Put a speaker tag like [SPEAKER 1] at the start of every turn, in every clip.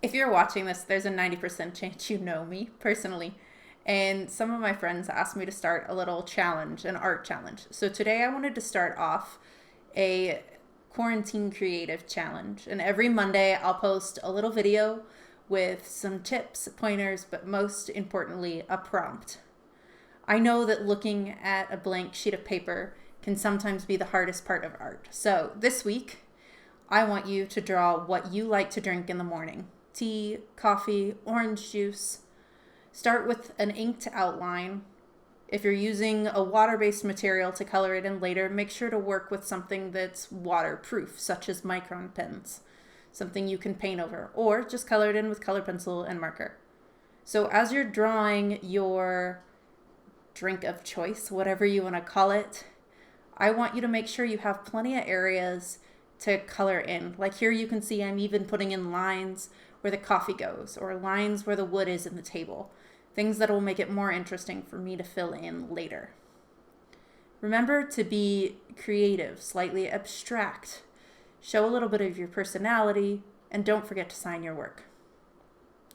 [SPEAKER 1] If you're watching this, there's a 90% chance you know me personally. And some of my friends asked me to start a little challenge, an art challenge. So today I wanted to start off a quarantine creative challenge. And every Monday I'll post a little video with some tips, pointers, but most importantly, a prompt. I know that looking at a blank sheet of paper can sometimes be the hardest part of art. So this week, I want you to draw what you like to drink in the morning. Tea, coffee, orange juice. Start with an inked outline. If you're using a water-based material to color it in later, make sure to work with something that's waterproof, such as micron pens, something you can paint over, or just color it in with color pencil and marker. So as you're drawing your drink of choice, whatever you want to call it, I want you to make sure you have plenty of areas to color in. Like here you can see I'm even putting in lines where the coffee goes, or lines where the wood is in the table. Things that will make it more interesting for me to fill in later. Remember to be creative, slightly abstract. Show a little bit of your personality, and don't forget to sign your work.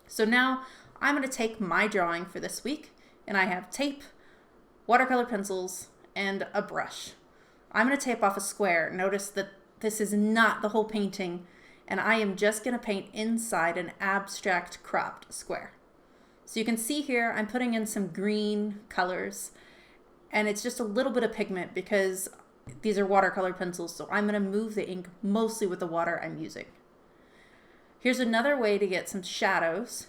[SPEAKER 1] So now I'm going to take my drawing for this week, and I have tape, watercolor pencils, and a brush. I'm going to tape off a square. Notice that this is not the whole painting, and I am just going to paint inside an abstract cropped square. So you can see here I'm putting in some green colors, and it's just a little bit of pigment because these are watercolor pencils, so I'm going to move the ink mostly with the water I'm using. Here's another way to get some shadows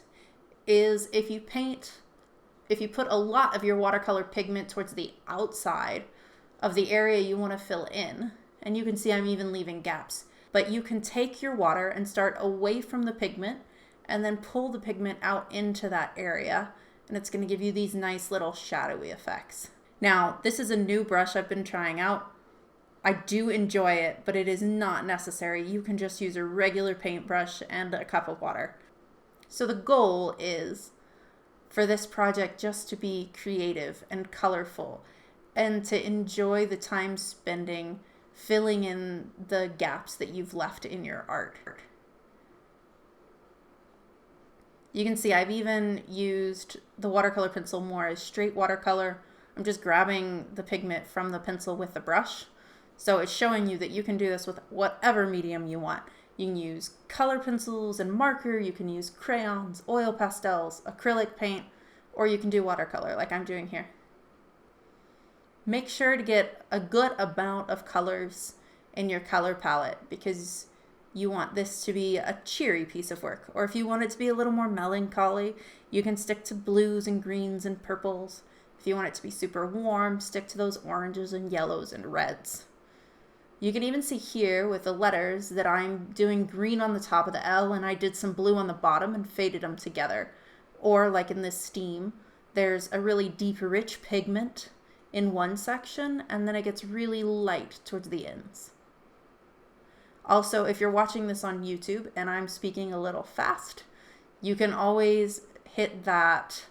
[SPEAKER 1] is if you put a lot of your watercolor pigment towards the outside of the area you want to fill in, and you can see I'm even leaving gaps, but you can take your water and start away from the pigment and then pull the pigment out into that area, and it's going to give you these nice little shadowy effects. Now, this is a new brush I've been trying out. I do enjoy it, but it is not necessary. You can just use a regular paintbrush and a cup of water. So the goal is for this project just to be creative and colorful and to enjoy the time spending filling in the gaps that you've left in your art. You can see I've even used the watercolor pencil more as straight watercolor. I'm just grabbing the pigment from the pencil with the brush. So it's showing you that you can do this with whatever medium you want. You can use color pencils and marker, you can use crayons, oil pastels, acrylic paint, or you can do watercolor like I'm doing here. Make sure to get a good amount of colors in your color palette because you want this to be a cheery piece of work. Or if you want it to be a little more melancholy, you can stick to blues and greens and purples. If you want it to be super warm, stick to those oranges and yellows and reds. You can even see here with the letters that I'm doing green on the top of the L and I did some blue on the bottom and faded them together. Or like in this steam, there's a really deep, rich pigment in one section and then it gets really light towards the ends. Also, if you're watching this on YouTube and I'm speaking a little fast, you can always hit that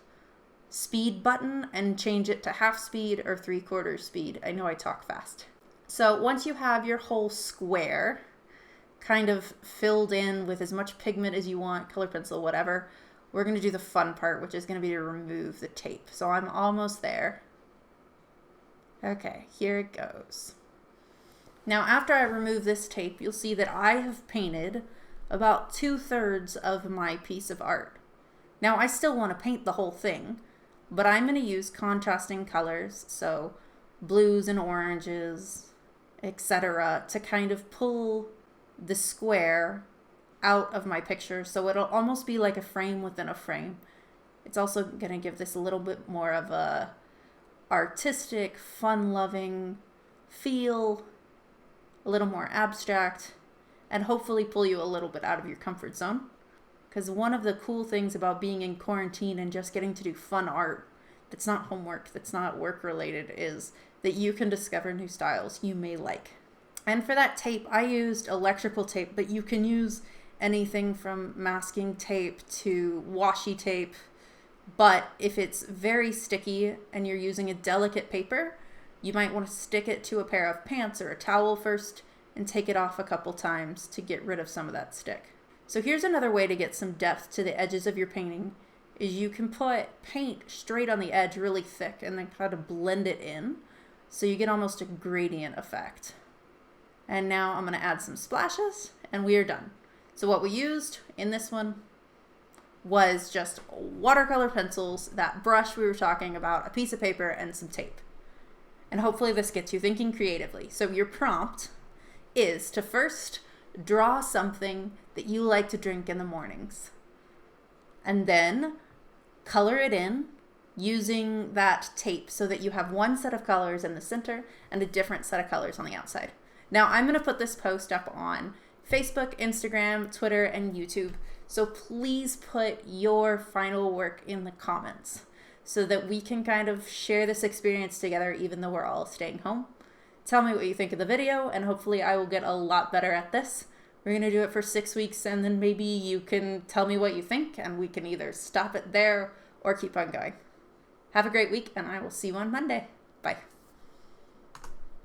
[SPEAKER 1] speed button and change it to half speed or 3/4 speed. I know I talk fast. So once you have your whole square kind of filled in with as much pigment as you want, color pencil, whatever, we're going to do the fun part, which is going to be to remove the tape. So I'm almost there. Okay, here it goes. Now after I remove this tape, you'll see that I have painted about 2/3 of my piece of art. Now I still want to paint the whole thing, but I'm going to use contrasting colors, so blues and oranges, etc., to kind of pull the square out of my picture so it'll almost be like a frame within a frame. It's also going to give this a little bit more of a artistic, fun-loving feel, a little more abstract, and hopefully pull you a little bit out of your comfort zone. Because one of the cool things about being in quarantine and just getting to do fun art that's not homework, that's not work related, is that you can discover new styles you may like. And for that tape, I used electrical tape, but you can use anything from masking tape to washi tape. But if it's very sticky and you're using a delicate paper, you might want to stick it to a pair of pants or a towel first and take it off a couple times to get rid of some of that stick. So here's another way to get some depth to the edges of your painting is you can put paint straight on the edge really thick and then kind of blend it in so you get almost a gradient effect. And now I'm going to add some splashes and we are done. So what we used in this one was just watercolor pencils, that brush we were talking about, a piece of paper, and some tape. And hopefully this gets you thinking creatively. So your prompt is to first draw something that you like to drink in the mornings. And then color it in using that tape so that you have one set of colors in the center and a different set of colors on the outside. Now I'm going to put this post up on Facebook, Instagram, Twitter, and YouTube. So please put your final work in the comments so that we can kind of share this experience together even though we're all staying home. Tell me what you think of the video and hopefully I will get a lot better at this. We're going to do it for 6 weeks and then maybe you can tell me what you think and we can either stop it there or keep on going. Have a great week and I will see you on Monday. Bye.